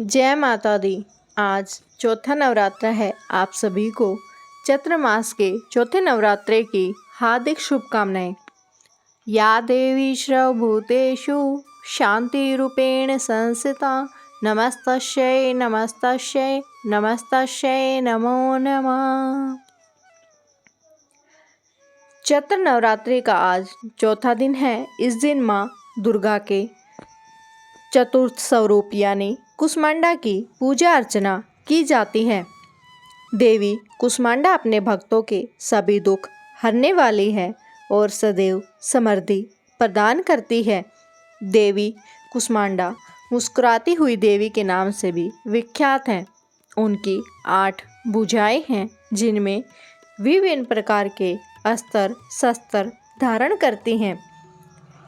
जय माता दी। आज चौथा नवरात्र है। आप सभी को चैत्र मास के चौथे नवरात्रे की हार्दिक शुभकामनाएं। या देवी सर्वभूतेषु शांतिरूपेण संस्थिता नमस्तस्यै नमस्तस्यै नमस्तस्यै नमो नमः। चैत्र नवरात्रि का आज चौथा दिन है। इस दिन माँ दुर्गा के चतुर्थ स्वरूप यानी कुष्मांडा की पूजा अर्चना की जाती है। देवी कुष्मांडा अपने भक्तों के सभी दुख हरने वाली है और सदैव समृद्धि प्रदान करती है। देवी कुष्मांडा मुस्कुराती हुई देवी के नाम से भी विख्यात है। उनकी 8 भुजाएं हैं जिनमें विभिन्न प्रकार के अस्त्र शस्त्र धारण करती हैं,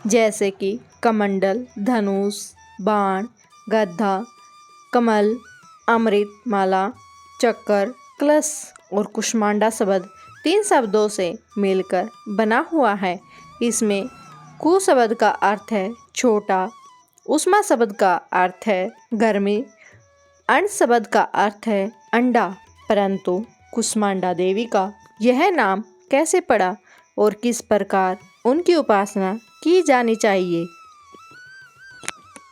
जैसे कि कमंडल, धनुष, बाण, गदा, कमल, अमृत माला, चक्र, कलश और कुष्मांडा शब्द 3 शब्दों से मिलकर बना हुआ है। इसमें कु शब्द का अर्थ है छोटा, उष्मा शब्द का अर्थ है गर्मी, अण शब्द का अर्थ है अंडा। परंतु कुष्मांडा देवी का यह नाम कैसे पड़ा और किस प्रकार उनकी उपासना की जानी चाहिए,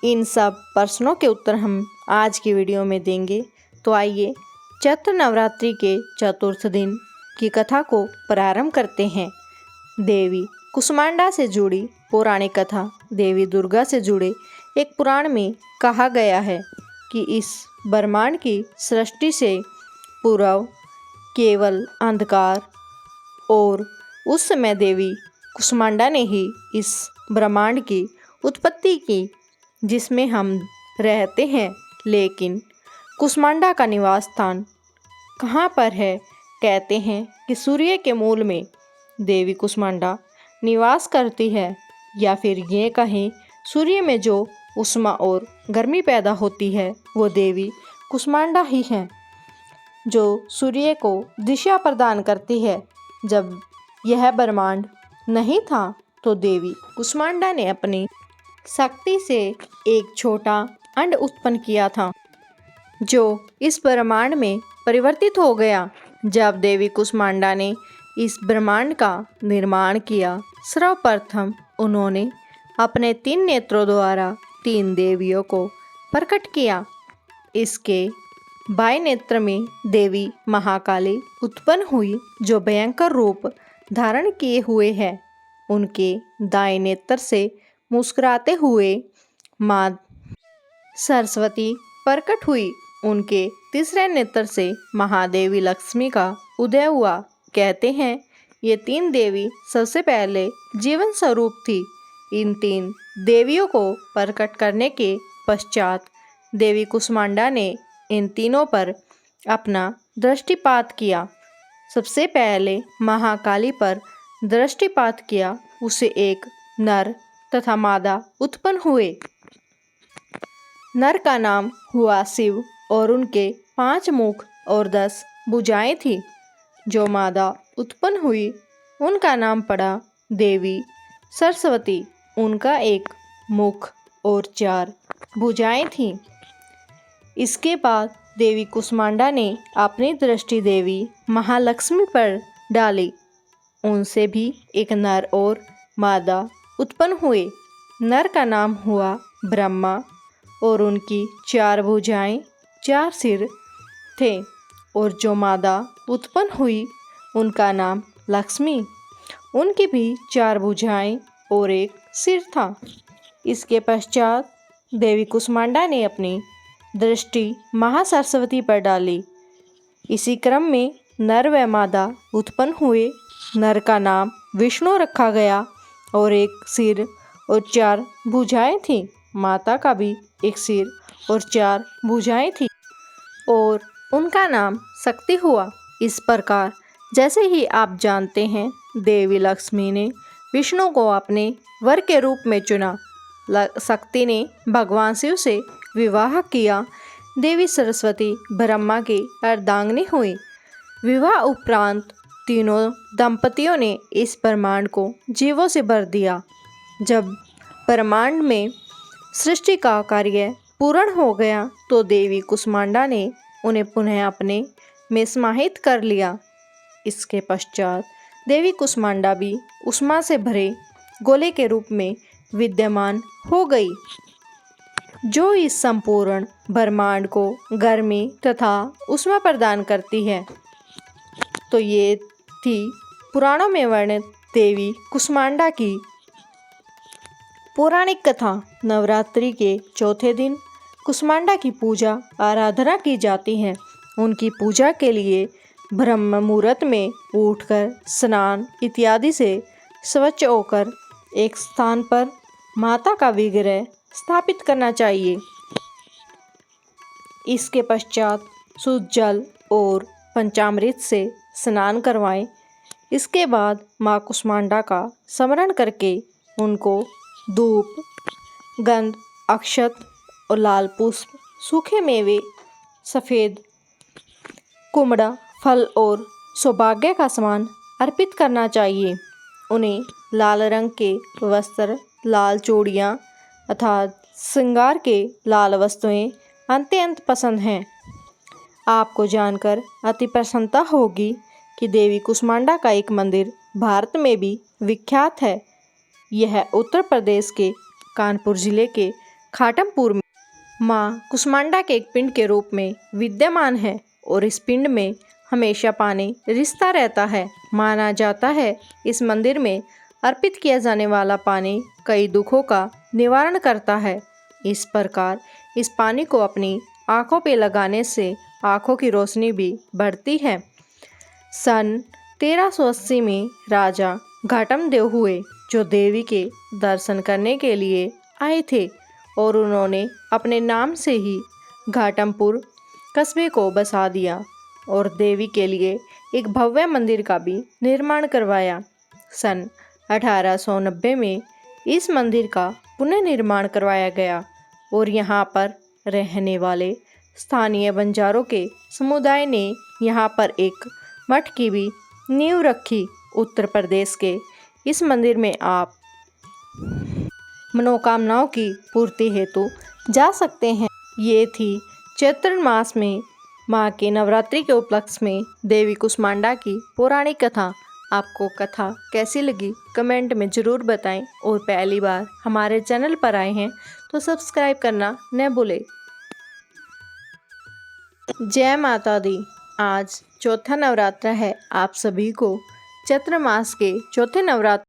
इन सब प्रश्नों के उत्तर हम आज की वीडियो में देंगे। तो आइए चैत्र नवरात्रि के चतुर्थ दिन की कथा को प्रारंभ करते हैं। देवी कुष्मांडा से जुड़ी पौराणिक कथा। देवी दुर्गा से जुड़े एक पुराण में कहा गया है कि इस ब्रह्मांड की सृष्टि से पूर्व केवल अंधकार और उस समय देवी कुष्मांडा ने ही इस ब्रह्मांड की उत्पत्ति की जिसमें हम रहते हैं। लेकिन कुष्मांडा का निवास स्थान कहाँ पर है? कहते हैं कि सूर्य के मूल में देवी कुष्मांडा निवास करती है, या फिर ये कहें सूर्य में जो उष्मा और गर्मी पैदा होती है वो देवी कुष्मांडा ही है, जो सूर्य को दिशा प्रदान करती है। जब यह ब्रह्मांड नहीं था तो देवी कुष्मांडा ने अपनी शक्ति से एक छोटा अंड उत्पन्न किया था जो इस ब्रह्मांड में परिवर्तित हो गया। जब देवी कुष्मांडा ने इस ब्रह्मांड का निर्माण किया, सर्वप्रथम उन्होंने अपने 3 नेत्रों द्वारा 3 देवियों को प्रकट किया। इसके बाएं नेत्र में देवी महाकाली उत्पन्न हुई जो भयंकर रूप धारण किए हुए है। उनके दाएं नेत्र से मुस्कुराते हुए माँ सरस्वती प्रकट हुई। उनके तीसरे नेत्र से महादेवी लक्ष्मी का उदय हुआ। कहते हैं ये 3 देवी सबसे पहले जीवन स्वरूप थी। इन 3 देवियों को प्रकट करने के पश्चात देवी कुष्मांडा ने इन तीनों पर अपना दृष्टिपात किया। सबसे पहले महाकाली पर दृष्टिपात किया। उसे एक नर तथा मादा उत्पन्न हुए। नर का नाम हुआ शिव और उनके 5 मुख और 10 भुजाएं थी। जो मादा उत्पन्न हुई उनका नाम पड़ा देवी सरस्वती। उनका 1 मुख और 4 भुजाएं थीं। इसके बाद देवी कुष्मांडा ने अपनी दृष्टि देवी महालक्ष्मी पर डाली। उनसे भी एक नर और मादा उत्पन्न हुए। नर का नाम हुआ ब्रह्मा और उनकी 4 भुजाएं 4 सिर थे, और जो मादा उत्पन्न हुई उनका नाम लक्ष्मी, उनकी भी 4 भुजाएं और 1 सिर था। इसके पश्चात देवी कुष्मांडा ने अपनी दृष्टि महासरस्वती पर डाली। इसी क्रम में नर व मादा उत्पन्न हुए। नर का नाम विष्णु रखा गया और 1 सिर और 4 भुजाएं थीं। माता का भी 1 सिर और 4 भुजाएं थीं और उनका नाम शक्ति हुआ। इस प्रकार जैसे ही आप जानते हैं देवी लक्ष्मी ने विष्णु को अपने वर के रूप में चुना। शक्ति ने भगवान शिव से विवाह किया। देवी सरस्वती ब्रह्मा की अर्धांगिनी हुई। विवाह उपरांत तीनों दंपतियों ने इस ब्रह्मांड को जीवों से भर दिया। जब ब्रह्मांड में सृष्टि का कार्य पूर्ण हो गया तो देवी कुष्मांडा ने उन्हें पुनः अपने में समाहित कर लिया। इसके पश्चात देवी कुष्मांडा भी ऊष्मा से भरे गोले के रूप में विद्यमान हो गई, जो इस संपूर्ण ब्रह्मांड को गर्मी तथा ऊष्मा प्रदान करती है। तो ये थी पुराणों में वर्णित देवी कुष्मांडा की पौराणिक कथा। नवरात्रि के चौथे दिन कुष्मांडा की पूजा आराधना की जाती है। उनकी पूजा के लिए ब्रह्म मुहूर्त में उठकर स्नान इत्यादि से स्वच्छ होकर एक स्थान पर माता का विग्रह स्थापित करना चाहिए। इसके पश्चात शुद्ध जल और पंचामृत से स्नान करवाएं। इसके बाद माँ कुष्मांडा का स्मरण करके उनको धूप, गंध, अक्षत और लाल पुष्प, सूखे मेवे, सफ़ेद कुमड़ा, फल और सौभाग्य का सामान अर्पित करना चाहिए। उन्हें लाल रंग के वस्त्र, लाल चूड़ियाँ अर्थात श्रृंगार के लाल वस्तुएं अत्यंत पसंद हैं। आपको जानकर अति प्रसन्नता होगी कि देवी कुष्मांडा का एक मंदिर भारत में भी विख्यात है। यह उत्तर प्रदेश के कानपुर जिले के खाटमपुर में माँ कुष्मांडा के एक पिंड के रूप में विद्यमान है और इस पिंड में हमेशा पानी रिसता रहता है। माना जाता है इस मंदिर में अर्पित किया जाने वाला पानी कई दुखों का निवारण करता है। इस प्रकार इस पानी को अपनी आँखों पे लगाने से आँखों की रोशनी भी बढ़ती है। सन 1380 में राजा घाटमदेव हुए, जो देवी के दर्शन करने के लिए आए थे और उन्होंने अपने नाम से ही घाटमपुर कस्बे को बसा दिया और देवी के लिए एक भव्य मंदिर का भी निर्माण करवाया। सन 1890 में इस मंदिर का पुनर्निर्माण करवाया गया और यहाँ पर रहने वाले स्थानीय बंजारों के समुदाय ने यहाँ पर एक मठ की भी नींव रखी। उत्तर प्रदेश के इस मंदिर में आप मनोकामनाओं की पूर्ति हेतु जा सकते हैं। ये थी चैत्र मास में माँ के नवरात्रि के उपलक्ष्य में देवी कुष्मांडा की पौराणिक कथा। आपको कथा कैसी लगी कमेंट में ज़रूर बताएं और पहली बार हमारे चैनल पर आए हैं तो सब्सक्राइब करना न भूलें। जय माता दी। आज चौथा नवरात्र है। आप सभी को चैत्र मास के चौथे नवरात्र